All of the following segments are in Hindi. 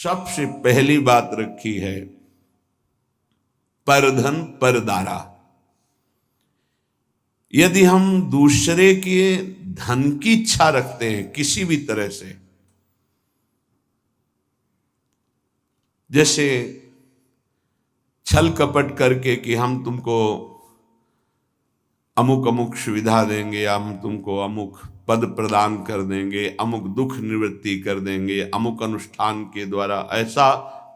सबसे पहली बात रखी है परधन परदारा। यदि हम दूसरे के धन की इच्छा रखते हैं किसी भी तरह से, जैसे छल कपट करके कि हम तुमको अमुक अमुक सुविधा देंगे, या हम तुमको अमुक पद प्रदान कर देंगे, अमुक दुख निवृत्ति कर देंगे, अमुक अनुष्ठान के द्वारा, ऐसा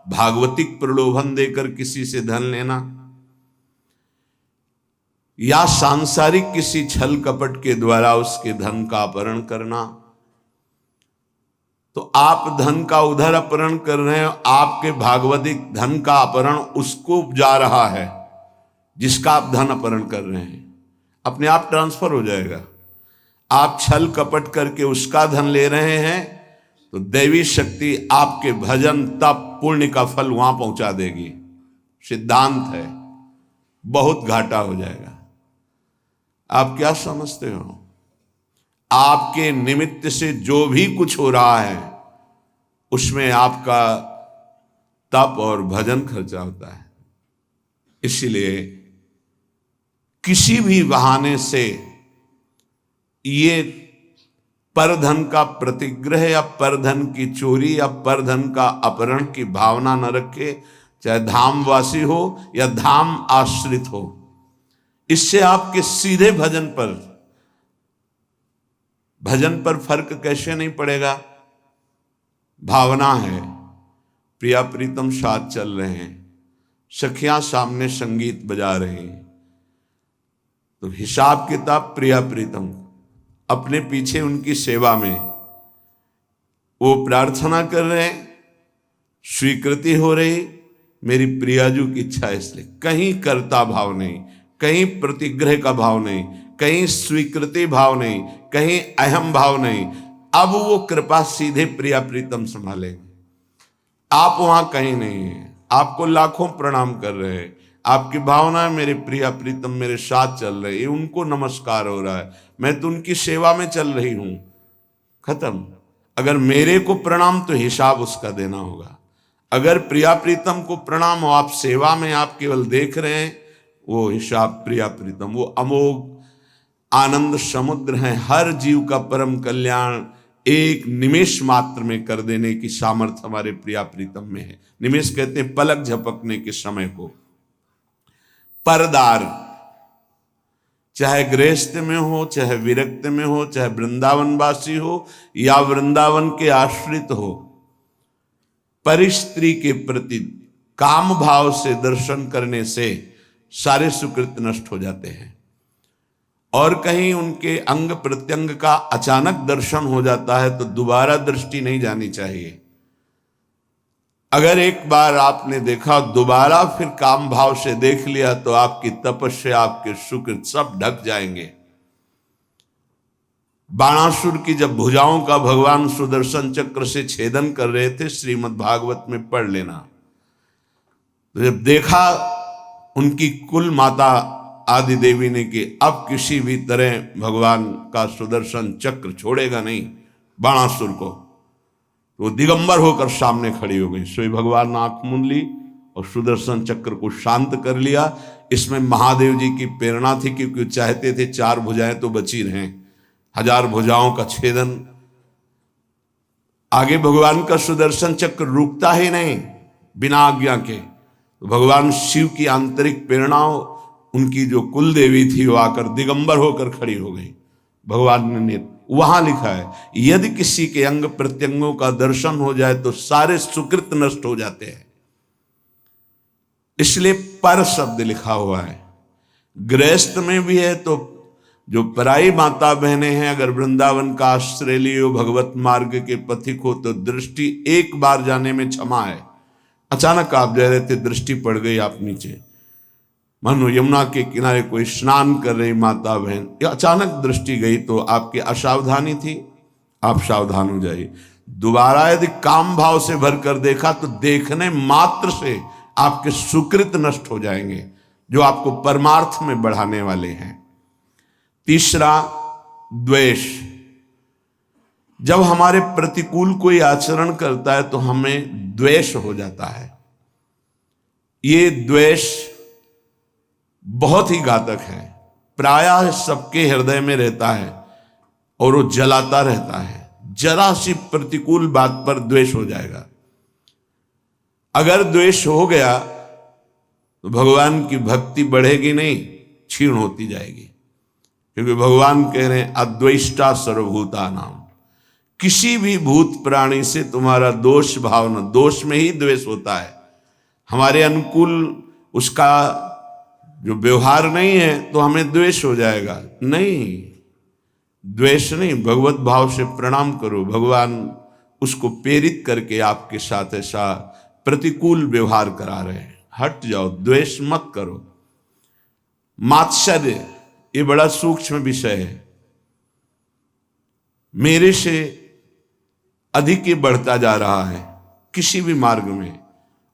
भागवतिक प्रलोभन देकर किसी से धन लेना, या सांसारिक किसी छल कपट के द्वारा उसके धन का अपहरण करना, तो आप धन का उधर अपहरण कर रहे हैं, आपके भागवतिक धन का अपहरण उसको जा रहा है जिसका आप धन अपहरण कर रहे हैं, अपने आप ट्रांसफर हो जाएगा। आप छल कपट करके उसका धन ले रहे हैं तो दैवी शक्ति आपके भजन तप पुण्य का फल वहां पहुंचा देगी। सिद्धांत है, बहुत घाटा हो जाएगा। आप क्या समझते हो? आपके निमित्त से जो भी कुछ हो रहा है उसमें आपका तप और भजन खर्चा होता है। इसलिए किसी भी बहाने से ये परधन का प्रतिग्रह या परधन की चोरी या परधन का अपहरण की भावना न रखे, चाहे धामवासी हो या धाम आश्रित हो। इससे आपके सीधे भजन पर फर्क कैसे नहीं पड़ेगा? भावना है, प्रिया प्रीतम साथ चल रहे हैं, सखियां सामने संगीत बजा रही हैं, तो हिसाब किताब प्रिया प्रीतम अपने पीछे उनकी सेवा में वो प्रार्थना कर रहे हैं, स्वीकृति हो रही, मेरी प्रियाजू की इच्छा है, इसलिए कहीं कर्ता भाव नहीं, कहीं प्रतिग्रह का भाव नहीं, कहीं स्वीकृति भाव नहीं, कहीं अहम भाव नहीं। अब वो कृपा सीधे प्रिया प्रीतम संभालेंगे, आप वहां कहीं नहीं है। आपको लाखों प्रणाम कर रहे हैं, आपकी भावना है मेरे प्रिया प्रीतम मेरे साथ चल रहे हैं, उनको नमस्कार हो रहा है, मैं तो उनकी सेवा में चल रही हूं, खत्म। अगर मेरे को प्रणाम तो हिसाब उसका देना होगा। अगर प्रिया प्रीतम को प्रणाम हो, आप सेवा में आप केवल देख रहे हैं, वो हिसाब प्रिया प्रीतम, वो अमोघ आनंद समुद्र है। हर जीव का परम कल्याण एक निमेष मात्र में कर देने की सामर्थ्य हमारे प्रिया प्रीतम में है। निमेष कहते हैं पलक झपकने के समय को। परदार, चाहे गृहस्थ में हो, चाहे विरक्त में हो, चाहे वृंदावनवासी हो या वृंदावन के आश्रित हो, परिस्त्री के प्रति काम भाव से दर्शन करने से सारे सुकृत नष्ट हो जाते हैं। और कहीं उनके अंग प्रत्यंग का अचानक दर्शन हो जाता है तो दोबारा दृष्टि नहीं जानी चाहिए। अगर एक बार आपने देखा, दोबारा फिर काम भाव से देख लिया तो आपकी तपस्या, आपके सुकृत सब ढक जाएंगे। बाणासुर की जब भुजाओं का भगवान सुदर्शन चक्र से छेदन कर रहे थे, श्रीमद् भागवत में पढ़ लेना, तो जब देखा उनकी कुल माता आदि देवी ने कि अब किसी भी तरह भगवान का सुदर्शन चक्र छोड़ेगा नहीं बाणासुर को, तो वो दिगंबर होकर सामने खड़ी हो गई। सोई भगवान ने आंख मूंद ली और सुदर्शन चक्र को शांत कर लिया। इसमें महादेव जी की प्रेरणा थी, क्योंकि चाहते थे 4 भुजाएं तो बची रहें, 1000 भुजाओं का छेदन। आगे भगवान का सुदर्शन चक्र रुकता ही नहीं बिना आज्ञा के, तो भगवान शिव की आंतरिक प्रेरणाओं, उनकी जो कुल देवी थी वो आकर दिगंबर होकर खड़ी हो गई। भगवान ने वहां लिखा है, यदि किसी के अंग प्रत्यंगों का दर्शन हो जाए तो सारे सुकृत नष्ट हो जाते हैं। इसलिए पर शब्द लिखा हुआ है। गृहस्थ में भी है तो जो पराई माता बहनें हैं, अगर वृंदावन का आश्रय लियो, भगवत मार्ग के पथिक हो, तो दृष्टि एक बार जाने में क्षमा है। अचानक आप जा रहे थे, दृष्टि पड़ गई आप नीचे, मानो यमुना के किनारे कोई स्नान कर रही माता बहन, या अचानक दृष्टि गई तो आपकी असावधानी थी, आप सावधान हो जाइए। दोबारा यदि काम भाव से भरकर देखा तो देखने मात्र से आपके सुकृत नष्ट हो जाएंगे, जो आपको परमार्थ में बढ़ाने वाले हैं। तीसरा, द्वेष। जब हमारे प्रतिकूल कोई आचरण करता है तो हमें द्वेष हो जाता है। ये द्वेष बहुत ही घातक है, प्रायः सबके हृदय में रहता है और वो जलाता रहता है। जरा सी प्रतिकूल बात पर द्वेष हो जाएगा। अगर द्वेष हो गया तो भगवान की भक्ति बढ़ेगी नहीं, क्षीण होती जाएगी। क्योंकि भगवान कह रहे हैं अद्वेष्टा सर्वभूता नाम, किसी भी भूत प्राणी से तुम्हारा दोष भावना, दोष में ही द्वेष होता है। हमारे अनुकूल उसका जो व्यवहार नहीं है तो हमें द्वेष हो जाएगा। नहीं, द्वेष नहीं, भगवत भाव से प्रणाम करो। भगवान उसको प्रेरित करके आपके साथ ऐसा प्रतिकूल व्यवहार करा रहे हैं। हट जाओ, द्वेष मत करो। मात्सर्य ये बड़ा सूक्ष्म विषय है। मेरे से अधिक ये बढ़ता जा रहा है किसी भी मार्ग में,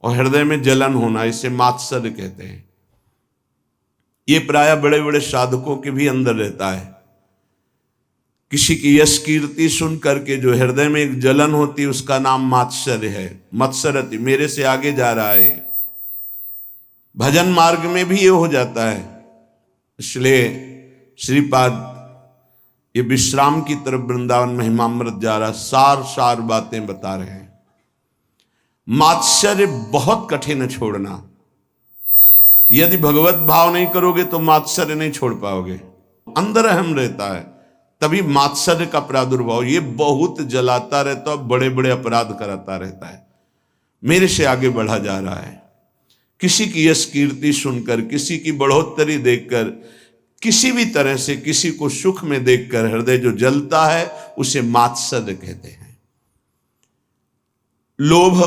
और हृदय में जलन होना, इसे मात्सर्य कहते हैं। ये प्राय बड़े बड़े साधकों के भी अंदर रहता है। किसी की यश कीर्ति सुन करके जो हृदय में एक जलन होती है उसका नाम मात्सर्य है। मत्सरति, मेरे से आगे जा रहा है। भजन मार्ग में भी ये हो जाता है। इसलिए श्रीपाद ये विश्राम की तरफ वृंदावन महिमामृत जा रहा, सार सार बातें बता रहे हैं। मात्सर्य बहुत कठिन है छोड़ना। यदि भगवत भाव नहीं करोगे तो मात्सर्य नहीं छोड़ पाओगे। अंदर अहम रहता है, तभी मात्सर्य का प्रादुर्भाव। ये बहुत जलाता रहता है, बड़े बड़े अपराध कराता रहता है। मेरे से आगे बढ़ा जा रहा है। किसी की यश कीर्ति सुनकर, किसी की बढ़ोतरी देखकर, किसी भी तरह से किसी को सुख में देखकर हृदय जो जलता है उसे मात्सर्य कहते हैं। लोभ,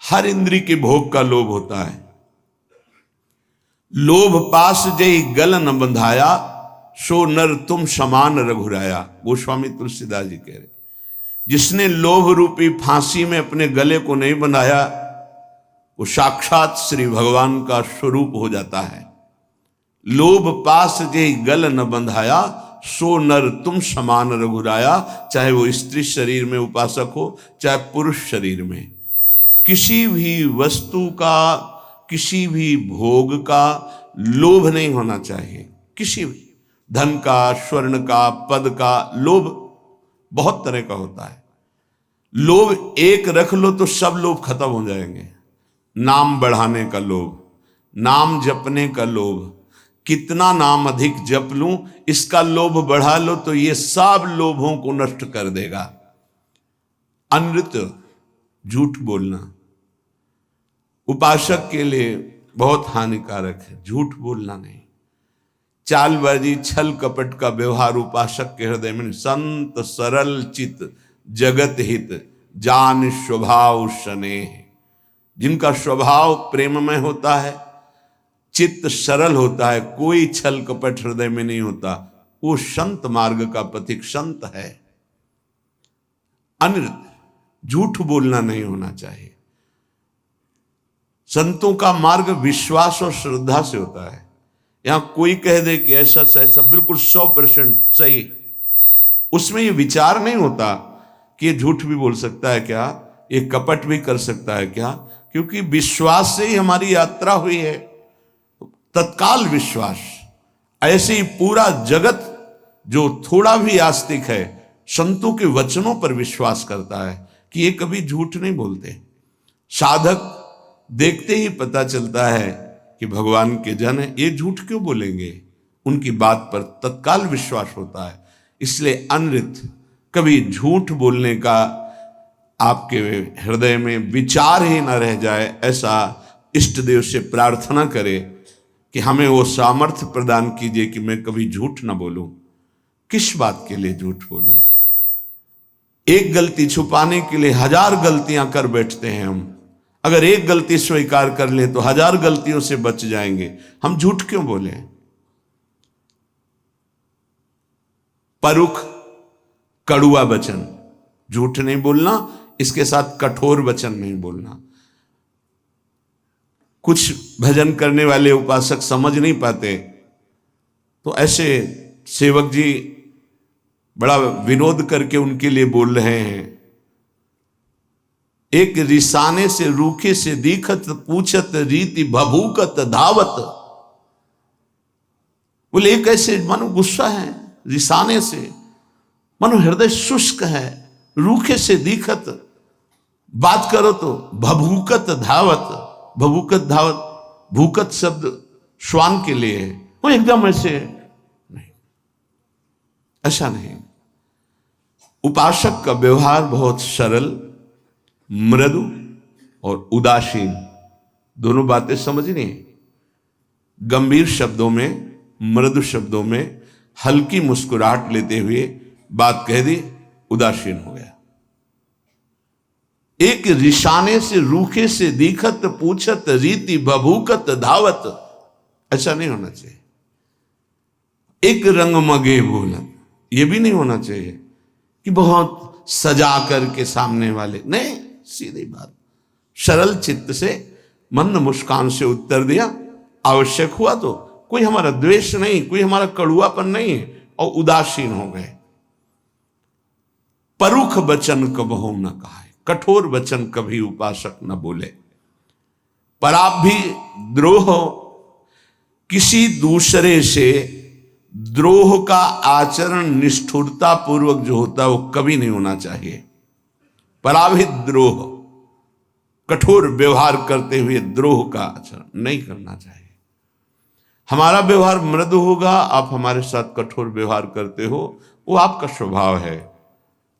हर इंद्रिय के भोग का लोभ होता है। लोभ पास जय गल न बंधाया, सो नर तुम समान रघुराया। गोस्वामी तुलसीदास जी कह रहे, जिसने लोभ रूपी फांसी में अपने गले को नहीं बंधाया वो साक्षात श्री भगवान का स्वरूप हो जाता है। लोभ पास जय गल न बंधाया, सो नर तुम समान रघुराया। चाहे वो स्त्री शरीर में उपासक हो, चाहे पुरुष शरीर में, किसी भी वस्तु का, किसी भी भोग का लोभ नहीं होना चाहिए। किसी भी धन का, स्वर्ण का, पद का लोभ बहुत तरह का होता है। लोभ एक रख लो तो सब लोभ खत्म हो जाएंगे। नाम बढ़ाने का लोभ, नाम जपने का लोभ, कितना नाम अधिक जप लूं इसका लोभ बढ़ा लो तो ये सब लोभों को नष्ट कर देगा। अनृत, झूठ बोलना उपासक के लिए बहुत हानिकारक है। झूठ बोलना नहीं, चालबाजी, छल कपट का व्यवहार उपासक के हृदय में। संत सरल चित जगत हित, जान स्वभाव स्नेह। जिनका स्वभाव प्रेममय होता है, चित्त सरल होता है, कोई छल कपट हृदय में नहीं होता, वो संत मार्ग का पथिक संत है। अनृत, झूठ बोलना नहीं होना चाहिए। संतों का मार्ग विश्वास और श्रद्धा से होता है। यहां कोई कह दे कि ऐसा से ऐसा बिल्कुल 100% सही, उसमें ये विचार नहीं होता कि ये झूठ भी बोल सकता है क्या, ये कपट भी कर सकता है क्या, क्योंकि विश्वास से ही हमारी यात्रा हुई है। तत्काल विश्वास। ऐसे ही पूरा जगत जो थोड़ा भी आस्तिक है संतों के वचनों पर विश्वास करता है कि ये कभी झूठ नहीं बोलते। साधक देखते ही पता चलता है कि भगवान के जन है, ये झूठ क्यों बोलेंगे, उनकी बात पर तत्काल विश्वास होता है। इसलिए अनृत, कभी झूठ बोलने का आपके हृदय में विचार ही न रह जाए, ऐसा इष्ट देव से प्रार्थना करें कि हमें वो सामर्थ्य प्रदान कीजिए कि मैं कभी झूठ न बोलूं। किस बात के लिए झूठ बोलूं? एक गलती छुपाने के लिए 1000 गलतियां कर बैठते हैं हम। अगर एक गलती स्वीकार कर ले तो 1000 गलतियों से बच जाएंगे। हम झूठ क्यों बोले? परुख, कड़ुआ वचन, झूठ नहीं बोलना, इसके साथ कठोर वचन नहीं बोलना। कुछ भजन करने वाले उपासक समझ नहीं पाते तो ऐसे सेवक जी बड़ा विनोद करके उनके लिए बोल रहे हैं। एक रिसाने से रूखे से दीखत पूछत रीति भभूकत धावत। बोले एक ऐसे मानो गुस्सा है, रिसाने से मानो हृदय शुष्क है, रूखे से दीखत, बात करो तो भभूकत धावत। भभूकत धावत, भूकत शब्द श्वान के लिए है, वो एकदम ऐसे नहीं, ऐसा नहीं। उपासक का व्यवहार बहुत सरल, मृदु और उदासीन, दोनों बातें समझनी है। गंभीर शब्दों में, मृदु शब्दों में हल्की मुस्कुराहट लेते हुए बात कह दी, उदासीन हो गया। एक रिशाने से रूखे से दीखत पूछत रीति भभूकत धावत, ऐसा नहीं होना चाहिए। एक रंग मगे बोलन, ये भी नहीं होना चाहिए कि बहुत सजा करके सामने वाले, नहीं, सीधी बात, सरल चित्त से मंद मुस्कान से उत्तर दिया। आवश्यक हुआ तो, कोई हमारा द्वेष नहीं, कोई हमारा कड़ुआपन नहीं है, और उदासीन हो गए। परुख वचन कबहु न कहा, कठोर वचन कभी उपासक न बोले। पर आप भी द्रोह, किसी दूसरे से द्रोह का आचरण निष्ठुरता पूर्वक जो होता है वो कभी नहीं होना चाहिए। पराभित द्रोह, कठोर व्यवहार करते हुए द्रोह का आचरण नहीं करना चाहिए। हमारा व्यवहार मृदु होगा, आप हमारे साथ कठोर व्यवहार करते हो, वो आपका स्वभाव है,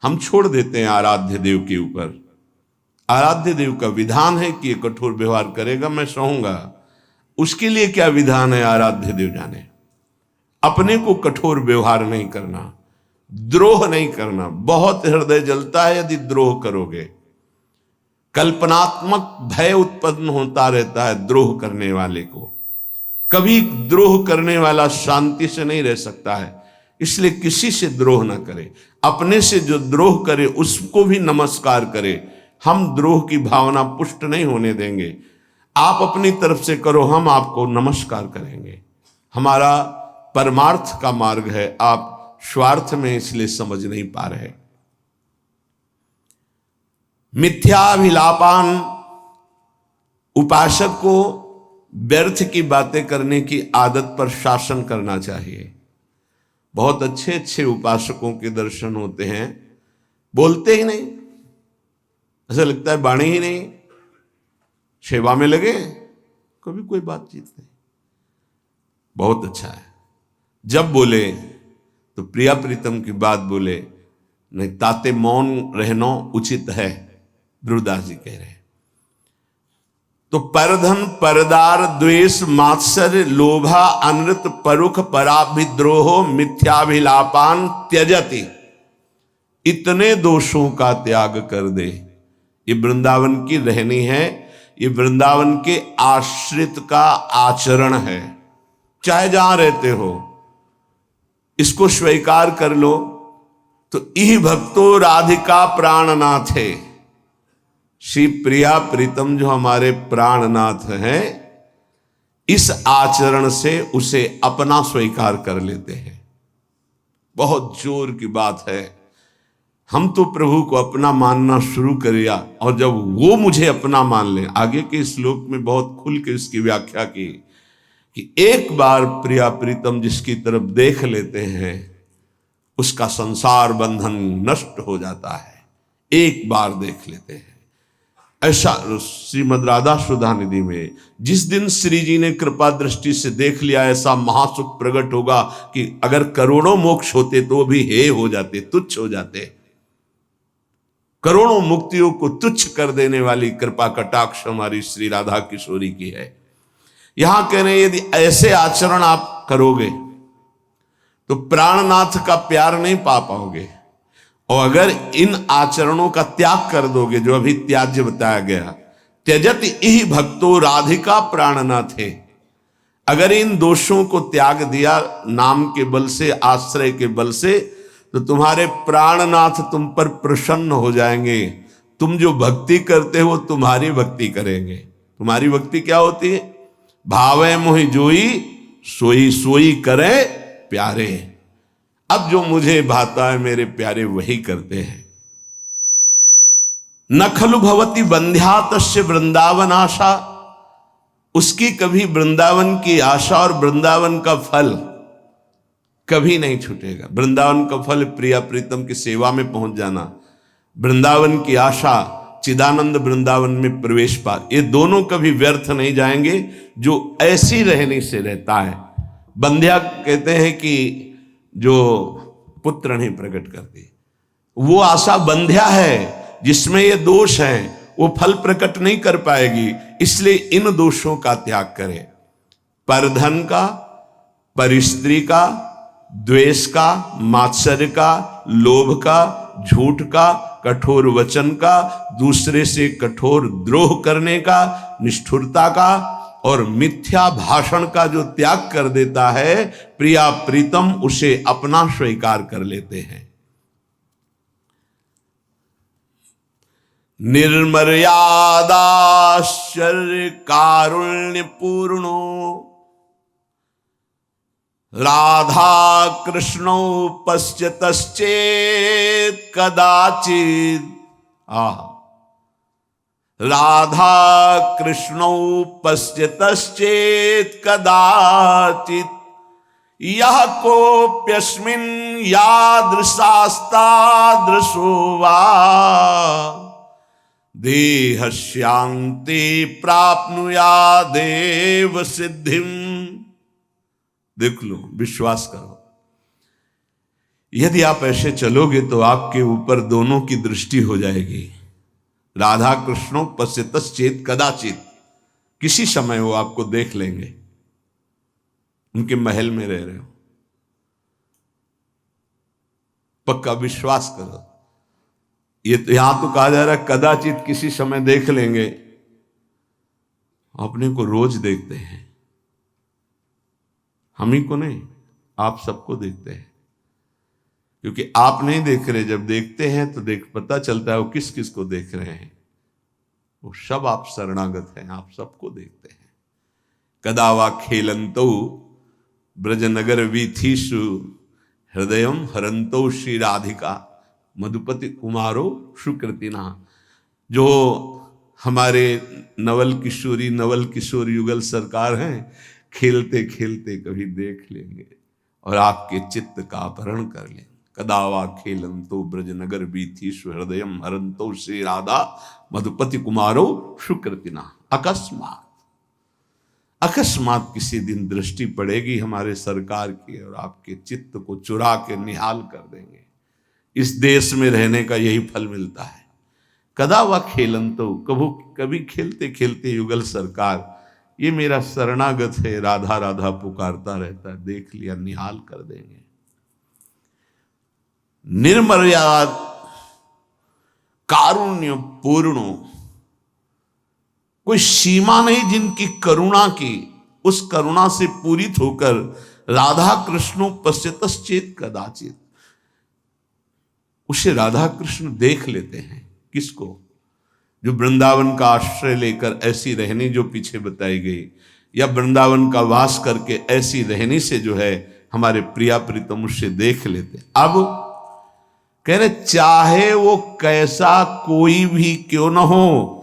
हम छोड़ देते हैं आराध्य देव के ऊपर। आराध्य देव का विधान है कि ये कठोर व्यवहार करेगा, मैं सहूंगा। उसके लिए क्या विधान है आराध्य देव जाने। अपने को कठोर व्यवहार नहीं करना, द्रोह नहीं करना। बहुत हृदय जलता है यदि द्रोह करोगे। कल्पनात्मक भय उत्पन्न होता रहता है द्रोह करने वाले को। कभी द्रोह करने वाला शांति से नहीं रह सकता है, इसलिए किसी से द्रोह ना करे। अपने से जो द्रोह करे उसको भी नमस्कार करे। हम द्रोह की भावना पुष्ट नहीं होने देंगे। आप अपनी तरफ से करो, हम आपको नमस्कार करेंगे। हमारा परमार्थ का मार्ग है, आप स्वार्थ में इसलिए समझ नहीं पा रहे। मिथ्याभिलापान, उपासक को व्यर्थ की बातें करने की आदत पर शासन करना चाहिए। बहुत अच्छे अच्छे उपासकों के दर्शन होते हैं, बोलते ही नहीं, ऐसा लगता है बाणी ही नहीं, सेवा में लगे, कभी कोई बातचीत नहीं। बहुत अच्छा है, जब बोले तो प्रिया प्रीतम की बात बोले, नहीं ताते मौन रहना उचित है, गुरुदास जी कह रहे हैं। तो परधन परदार द्वेष मात्सर्य लोभा अनृत परुख पराभिद्रोह मिथ्याभिलापान त्यजति, इतने दोषों का त्याग कर दे। ये वृंदावन की रहनी है, ये वृंदावन के आश्रित का आचरण है। चाहे जहां रहते हो इसको स्वीकार कर लो। तो इह भक्तो राधिका प्राणनाथ है, श्री प्रिया प्रीतम जो हमारे प्राणनाथ हैं, इस आचरण से उसे अपना स्वीकार कर लेते हैं। बहुत जोर की बात है। हम तो प्रभु को अपना मानना शुरू कर दिया, और जब वो मुझे अपना मान ले, आगे के श्लोक में बहुत खुल के इसकी व्याख्या की कि एक बार प्रिया प्रीतम जिसकी तरफ देख लेते हैं उसका संसार बंधन नष्ट हो जाता है, एक बार देख लेते हैं। ऐसा श्रीमद् राधा सुधा निधि में जिस दिन श्री जी ने कृपा दृष्टि से देख लिया, ऐसा महासुख प्रकट होगा कि अगर करोड़ों मोक्ष होते तो भी हे हो जाते, तुच्छ हो जाते। करोड़ों मुक्तियों को तुच्छ कर देने वाली कृपा कटाक्ष हमारी श्री राधा किशोरी की है। यहां कह रहे यदि ऐसे आचरण आप करोगे तो प्राणनाथ का प्यार नहीं पा पाओगे, और अगर इन आचरणों का त्याग कर दोगे, जो अभी त्याज्य बताया गया, त्यजत इहि भक्तो राधिका प्राणनाथ है, अगर इन दोषों को त्याग दिया नाम के बल से, आश्रय के बल से, तो तुम्हारे प्राणनाथ तुम पर प्रसन्न हो जाएंगे। तुम जो भक्ति करते हो तुम्हारी भक्ति करेंगे। तुम्हारी भक्ति क्या होती है? भावे मोहि जोई सोई सोई करे प्यारे। अब जो मुझे भाता है मेरे प्यारे वही करते हैं। न खलु भवती बंध्या तस्य वृंदावन आशा, उसकी कभी वृंदावन की आशा और वृंदावन का फल कभी नहीं छूटेगा। वृंदावन का फल प्रिया प्रीतम की सेवा में पहुंच जाना, वृंदावन की आशा चिदानंद वृंदावन में प्रवेश पा, ये दोनों कभी व्यर्थ नहीं जाएंगे जो ऐसी रहने से रहता है। बंध्या कहते हैं कि जो पुत्र नहीं प्रकट करती, वो आशा बंध्या है, जिसमें ये दोष है वो फल प्रकट नहीं कर पाएगी, इसलिए इन दोषों का त्याग करें। परधन का, परिस्त्री का, द्वेष का, मात्सर्य का, लोभ का, झूठ का, कठोर वचन का, दूसरे से कठोर द्रोह करने का, निष्ठुरता का और मिथ्या भाषण का जो त्याग कर देता है, प्रिया प्रीतम उसे अपना स्वीकार कर लेते हैं। निर्मर्यादाश्चर्य कारुण्य पूर्णो राधा कृष्णो पश्यतश्चेत् कदाचित्। राधा कृष्णो पश्यतश्चेत् कदाचित्, यः कोऽप्यस्मिन् यादृशास्तादृशो वा देहस्यांते प्राप्नुयादेव सिद्धिम। देख लो, विश्वास करो, यदि आप ऐसे चलोगे तो आपके ऊपर दोनों की दृष्टि हो जाएगी। राधा कृष्णों पश्यतश्चेत् कदाचित्, किसी समय वो आपको देख लेंगे, उनके महल में रह रहे हो, पक्का विश्वास करो। ये तो यहां तो कहा जा रहा है कदाचित किसी समय देख लेंगे, अपने को रोज देखते हैं, हम ही को नहीं, आप सबको देखते हैं, क्योंकि आप नहीं देख रहे, जब देखते हैं तो पता चलता है वो किस किस को देख रहे हैं। वो सब आप शरणागत हैं, आप सबको देखते हैं। कदावा खेलंतो ब्रजनगर वीथीषु हृदयम हरंतो श्री राधिका मधुपति कुमारो सुकृतिना। जो हमारे नवल किशोर युगल सरकार हैं, खेलते खेलते कभी देख लेंगे और आपके चित्त का अपहरण कर लेंगे। कदावा खेलंतो ब्रजनगर बीथीषु हृदयम हरंतो श्री राधा मधुपति कुमारो सुकृतिना। अकस्मात किसी दिन दृष्टि पड़ेगी हमारे सरकार की और आपके चित्त को चुरा के निहाल कर देंगे। इस देश में रहने का यही फल मिलता है। कदा वा खेलंतो, कभी खेलते खेलते युगल सरकार, ये मेरा शरणागत है, राधा राधा पुकारता रहता है, देख लिया, निहाल कर देंगे। निर्मर्याद कारुण्य पूर्णो, कोई सीमा नहीं जिनकी करुणा की, उस करुणा से पूरित होकर राधा कृष्णो पश्यतश्चेत् कदाचित्, उसे राधा कृष्ण देख लेते हैं। किसको? जो वृंदावन का आश्रय लेकर ऐसी रहनी जो पीछे बताई गई, या वृंदावन का वास करके ऐसी रहनी से जो है हमारे प्रिया प्रीतम उससे देख लेते। अब कह रहे चाहे वो कैसा कोई भी क्यों न हो,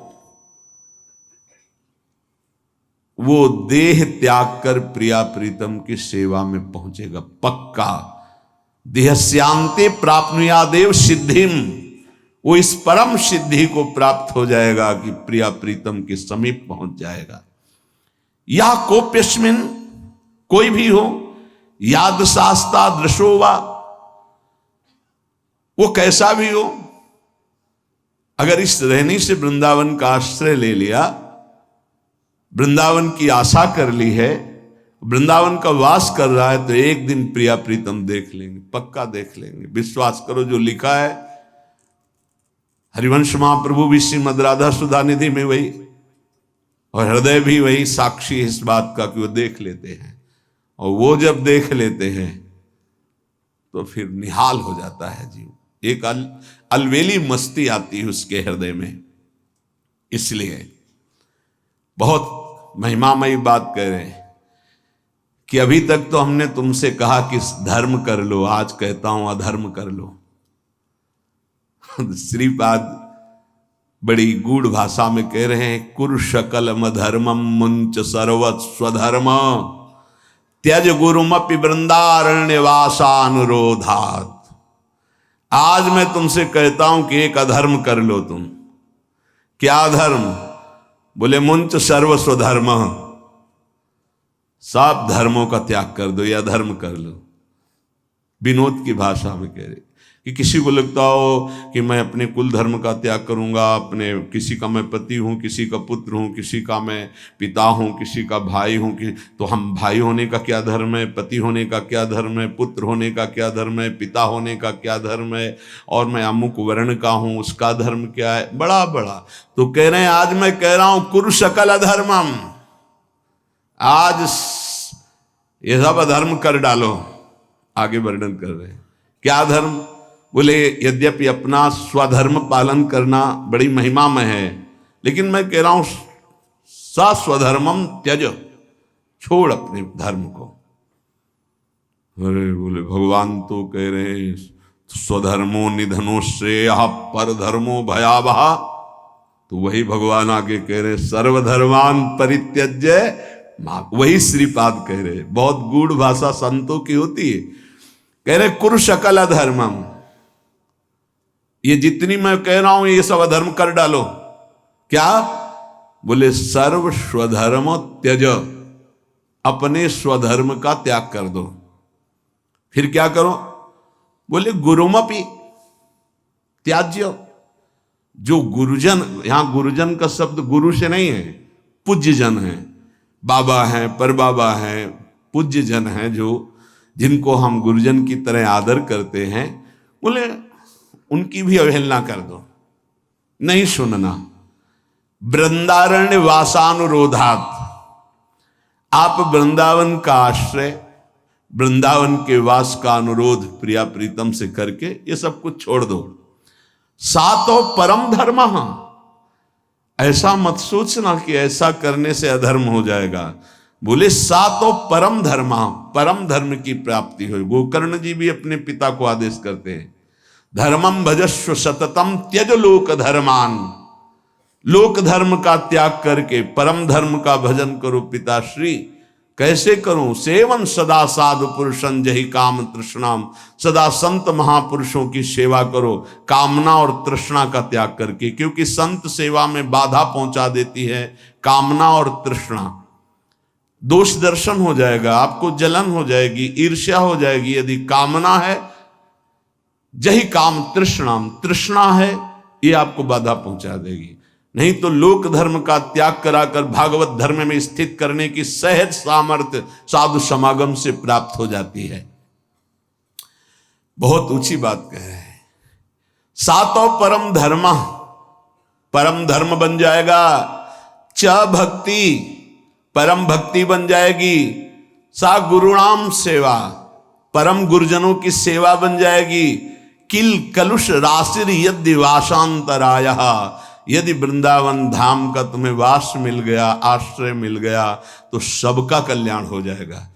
वो देह त्याग कर प्रिया प्रीतम की सेवा में पहुंचेगा पक्का। देहस्यांते प्राप्नुयादेव सिद्धिम, वो इस परम सिद्धि को प्राप्त हो जाएगा कि प्रिया प्रीतम के समीप पहुंच जाएगा। या कोप्यस्मिन, कोई भी हो, याद शास्ता दृशोवा, वो कैसा भी हो, अगर इस रहनी से वृंदावन का आश्रय ले लिया, वृंदावन की आशा कर ली है, वृंदावन का वास कर रहा है, तो एक दिन प्रिया प्रीतम देख लेंगे, पक्का देख लेंगे। विश्वास करो, जो लिखा है हरिवंश महाप्रभु भी श्रीमद् राधा सुधा निधि में वही, और हृदय भी वही साक्षी इस बात का कि वो देख लेते हैं। और वो जब देख लेते हैं तो फिर निहाल हो जाता है जीव, एक अलवेली मस्ती आती है उसके हृदय में। इसलिए बहुत महिमामयी बात कह रहे हैं कि अभी तक तो हमने तुमसे कहा कि धर्म कर लो, आज कहता हूं अधर्म कर लो। श्रीपाद बड़ी गूढ़ भाषा में कह रहे हैं, कुरु शकलम धर्मम मुंच सर्वस्वधर्म त्यज गुरुमपि वृंदारण्यवासानुरोधात्। आज मैं तुमसे कहता हूं कि एक अधर्म कर लो तुम। क्या धर्म? बोले मुंच सर्वस्वधर्म, सब धर्मों का त्याग कर दो, या धर्म कर लो। विनोद की भाषा में कह रहे कि किसी को लगता हो कि मैं अपने कुल धर्म का त्याग करूंगा, अपने किसी का मैं पति हूं, किसी का पुत्र हूं, किसी का मैं पिता हूं, किसी का भाई हूं, कि तो हम भाई होने का क्या धर्म है, पति होने का क्या धर्म है, पुत्र होने का क्या धर्म है, पिता होने का क्या धर्म है, और मैं अमुक वर्ण का हूं, उसका धर्म क्या है, बड़ा बड़ा। तो कह रहे हैं आज मैं कह रहा हूं कुरु सकल अधर्मम, आज ये सब अधर्म कर डालो। आगे वर्णन कर रहे हैं क्या धर्म? बोले यद्यपि अपना स्वधर्म पालन करना बड़ी महिमा में है, लेकिन मैं कह रहा हूं सा स्वधर्मम त्यज, छोड़ अपने धर्म को। अरे बोले भगवान तो कह रहे हैं स्वधर्मो निधनो श्रेय पर धर्मो भयावह। तो वही भगवान आगे कह रहे सर्वधर्मान परित्यज्य, वही श्रीपाद कह रहे। बहुत गूढ़ भाषा संतों की होती है। कह रहे कुरु सकल अधर्मम, ये जितनी मैं कह रहा हूं ये सब अधर्म कर डालो। क्या? बोले सर्व स्वधर्म त्यज, अपने स्वधर्म का त्याग कर दो। फिर क्या करो? बोले गुरुमपि त्याज्य, जो गुरुजन, यहां गुरुजन का शब्द गुरु से नहीं है, पूज्य जन है, बाबा हैं, परबाबा हैं, पूज्य जन हैं, जो जिनको हम गुरुजन की तरह आदर करते हैं, बोले उनकी भी अवहेलना कर दो, नहीं सुनना। वृंदारण्य वासानुरोधात, आप वृंदावन का आश्रय, वृंदावन के वास का अनुरोध प्रिया प्रीतम से करके ये सब कुछ छोड़ दो। सातो परम धर्म, ऐसा मत सोचना कि ऐसा करने से अधर्म हो जाएगा। बोले सातो परम धर्म, परम धर्म की प्राप्ति हो। गोकर्ण जी भी अपने पिता को आदेश करते हैं, धर्मम भजस्व सततम त्यज लोक धर्मान, लोक धर्म का त्याग करके परम धर्म का भजन करो पिताश्री। कैसे करूं? सेवन सदा साधु पुरुषं जहि काम तृष्णाम, सदा संत महापुरुषों की सेवा करो कामना और तृष्णा का त्याग करके, क्योंकि संत सेवा में बाधा पहुंचा देती है कामना और तृष्णा। दोष दर्शन हो जाएगा, आपको जलन हो जाएगी, ईर्ष्या हो जाएगी। यदि कामना है, जही काम तृष्णाम, तृष्णा है, ये आपको बाधा पहुंचा देगी। नहीं तो लोक धर्म का त्याग कराकर भागवत धर्म में स्थित करने की सहज सामर्थ्य साधु समागम से प्राप्त हो जाती है। बहुत ऊंची बात कह रहे हैं। सातों परम धर्म, परम धर्म बन जाएगा। च भक्ति, परम भक्ति बन जाएगी। सा गुरुणाम सेवा, परम गुरुजनों की सेवा बन जाएगी। किल कलुष राशिर यदि वासांतराय, यदि वृंदावन धाम का तुम्हें वास मिल गया, आश्रय मिल गया, तो सबका कल्याण हो जाएगा।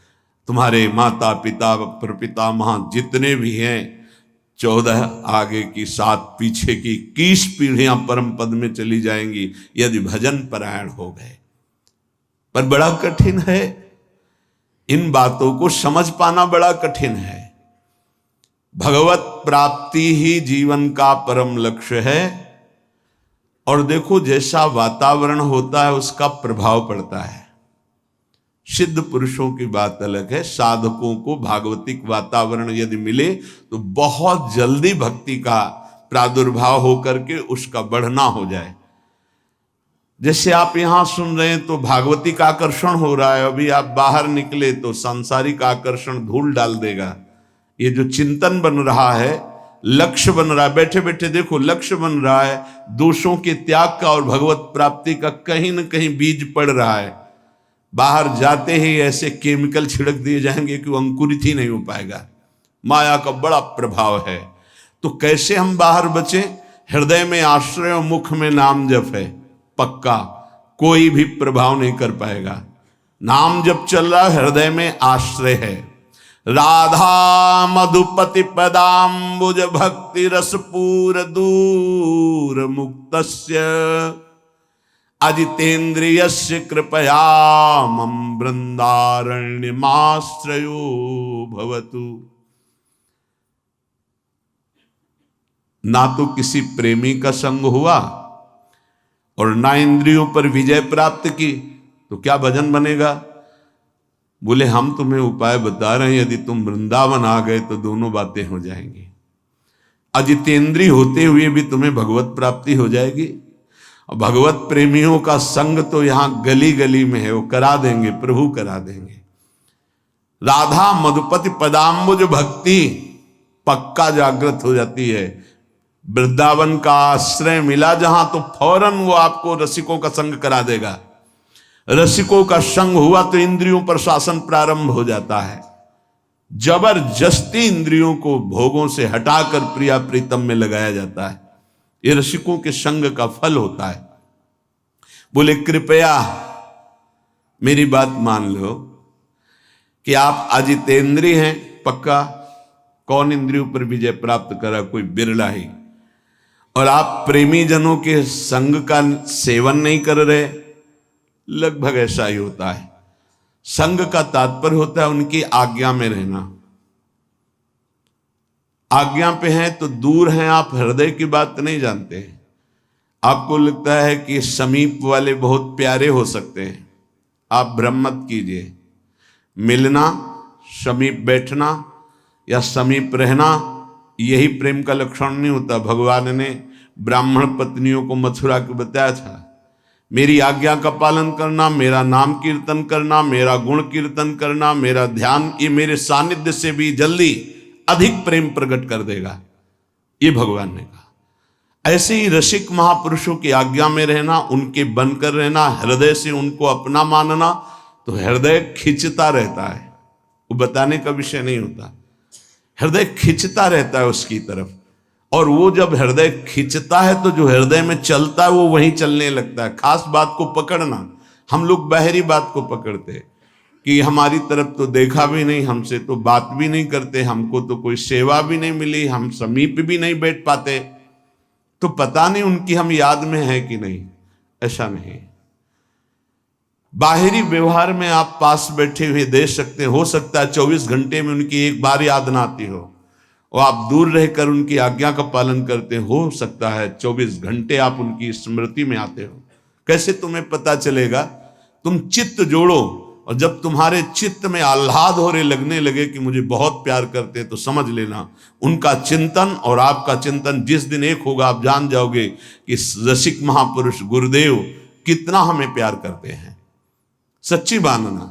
तुम्हारे माता पिता प्रपितामह जितने भी हैं, 14 आगे की 7 पीछे की 21 पीढ़ियां परम पद में चली जाएंगी यदि भजन परायण हो गए। पर बड़ा कठिन है, इन बातों को समझ पाना बड़ा कठिन है। भगवत प्राप्ति ही जीवन का परम लक्ष्य है। और देखो जैसा वातावरण होता है उसका प्रभाव पड़ता है। सिद्ध पुरुषों की बात अलग है, साधकों को भागवतिक वातावरण यदि मिले तो बहुत जल्दी भक्ति का प्रादुर्भाव होकर के उसका बढ़ना हो जाए। जैसे आप यहां सुन रहे हैं तो भागवतिक आकर्षण हो रहा है, अभी आप बाहर निकले तो सांसारिक आकर्षण धूल डाल देगा। ये जो चिंतन बन रहा है, लक्ष्य बन रहा है, बैठे बैठे देखो लक्ष्य बन रहा है, दोषों के त्याग का और भगवत प्राप्ति का कहीं न कहीं बीज पड़ रहा है। बाहर जाते ही ऐसे केमिकल छिड़क दिए जाएंगे कि वो अंकुरित ही नहीं हो पाएगा। माया का बड़ा प्रभाव है। तो कैसे हम बाहर बचें? हृदय में आश्रय और मुख में नाम जप है, पक्का कोई भी प्रभाव नहीं कर पाएगा। नाम जब चल रहा है, हृदय में आश्रय है। राधा मधुपति पदाम्बुज भक्ति रसपूर दूर मुक्तस्य अजितेन्द्रियस्य कृपया मम वृंदारण्यमाश्रयो भवतु। ना तो किसी प्रेमी का संग हुआ और ना इंद्रियों पर विजय प्राप्त की, तो क्या भजन बनेगा? बोले हम तुम्हें उपाय बता रहे हैं, यदि तुम वृंदावन आ गए तो दोनों बातें हो जाएंगी। अजितेंद्रिय होते हुए भी तुम्हें भगवत प्राप्ति हो जाएगी। और भगवत प्रेमियों का संग तो यहां गली गली में है, वो करा देंगे, प्रभु करा देंगे। राधा मधुपति पदाम्बुज भक्ति पक्का जागृत हो जाती है। वृंदावन का आश्रय मिला जहां, तो फौरन वो आपको रसिकों का संग करा देगा। रसिकों का संग हुआ तो इंद्रियों पर शासन प्रारंभ हो जाता है। जबरदस्ती इंद्रियों को भोगों से हटाकर प्रिया प्रीतम में लगाया जाता है। ये रसिकों के संग का फल होता है। बोले कृपया मेरी बात मान लो कि आप अजितेंद्रिय हैं पक्का। कौन इंद्रियों पर विजय प्राप्त करा? कोई बिरला ही। और आप प्रेमी जनों के संग का सेवन नहीं कर रहे, लगभग ऐसा ही होता है। संग का तात्पर्य होता है उनकी आज्ञा में रहना। आज्ञा पे हैं तो दूर हैं आप, हृदय की बात नहीं जानते। आपको लगता है कि समीप वाले बहुत प्यारे हो सकते हैं, आप भ्रम मत कीजिए। मिलना, समीप बैठना या समीप रहना, यही प्रेम का लक्षण नहीं होता। भगवान ने ब्राह्मण पत्नियों को मथुरा के बताया था, मेरी आज्ञा का पालन करना, मेरा नाम कीर्तन करना, मेरा गुण कीर्तन करना, मेरा ध्यान, ये मेरे सानिध्य से भी जल्दी अधिक प्रेम प्रकट कर देगा, ये भगवान ने कहा। ऐसे ही रसिक महापुरुषों की आज्ञा में रहना, उनके बनकर रहना, हृदय से उनको अपना मानना, तो हृदय खिंचता रहता है। वो बताने का विषय नहीं होता, हृदय खिंचता रहता है उसकी तरफ। और वो जब हृदय खिंचता है तो जो हृदय में चलता है वो वहीं चलने लगता है। खास बात को पकड़ना, हम लोग बाहरी बात को पकड़ते कि हमारी तरफ तो देखा भी नहीं, हमसे तो बात भी नहीं करते, हमको तो कोई सेवा भी नहीं मिली, हम समीप भी नहीं बैठ पाते, तो पता नहीं उनकी हम याद में है कि नहीं। ऐसा नहीं। बाहरी व्यवहार में आप पास बैठे हुए देख सकते, हो सकता है 24 घंटे में उनकी एक बार याद ना आती हो, और आप दूर रहकर उनकी आज्ञा का पालन करते, हो सकता है 24 घंटे आप उनकी स्मृति में आते हो। कैसे तुम्हें पता चलेगा? तुम चित्त जोड़ो, और जब तुम्हारे चित्त में आह्लाद हो रहे लगने लगे कि मुझे बहुत प्यार करते हैं, तो समझ लेना उनका चिंतन और आपका चिंतन जिस दिन एक होगा, आप जान जाओगे कि रसिक महापुरुष गुरुदेव कितना हमें प्यार करते हैं। सच्ची मानना।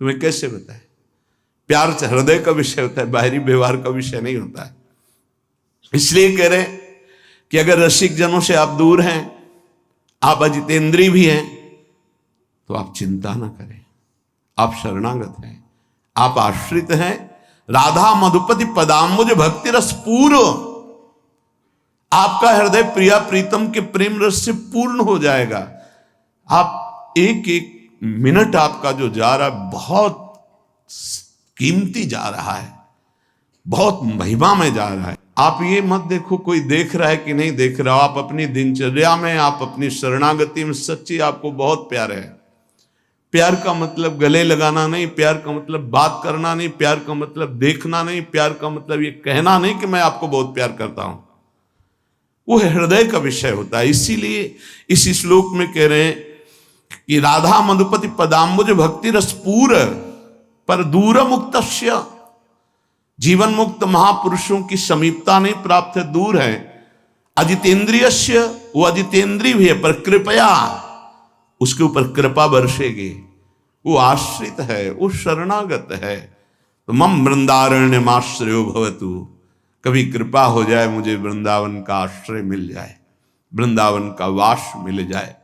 तुम्हें कैसे बताए? प्यार हृदय का विषय होता है, बाहरी व्यवहार का विषय नहीं होता है। इसलिए कह रहे कि अगर रसिक जनों से आप दूर हैं, आप अजितेंद्रिय भी हैं, तो आप चिंता ना करें, आप शरणागत हैं, आप आश्रित हैं। राधा मधुपति पदाम्बुज भक्ति रस पूर्ण, आपका हृदय प्रिया प्रीतम के प्रेम रस से पूर्ण हो जाएगा। आप एक एक मिनट आपका जो जा रहा है बहुत कीमती जा रहा है, बहुत महिमा में जा रहा है। आप ये मत देखो कोई देख रहा है कि नहीं देख रहा, आप अपनी दिनचर्या में, आप अपनी शरणागति में सच्ची आपको बहुत प्यार है। प्यार का मतलब गले लगाना नहीं, प्यार का मतलब बात करना नहीं, प्यार का मतलब देखना नहीं, प्यार का मतलब ये कहना नहीं कि मैं आपको बहुत प्यार करता हूं। वो हृदय का विषय होता है। इसीलिए इस श्लोक में कह रहे हैं कि राधा मधुपति पदाम्बुज भक्ति रसपूर पर दूर मुक्तस्य, जीवन मुक्त महापुरुषों की समीपता नहीं प्राप्त है, दूर है। अजितेंद्रियस्य, वो अजितेंद्रिय भी है, पर कृपया उसके ऊपर कृपा बरसेगी। वो आश्रित है, वो शरणागत है। तो मम वृंदारण्यमाश्रयो भवतु, कभी कृपा हो जाए मुझे वृंदावन का आश्रय मिल जाए, वृंदावन का वास मिल जाए।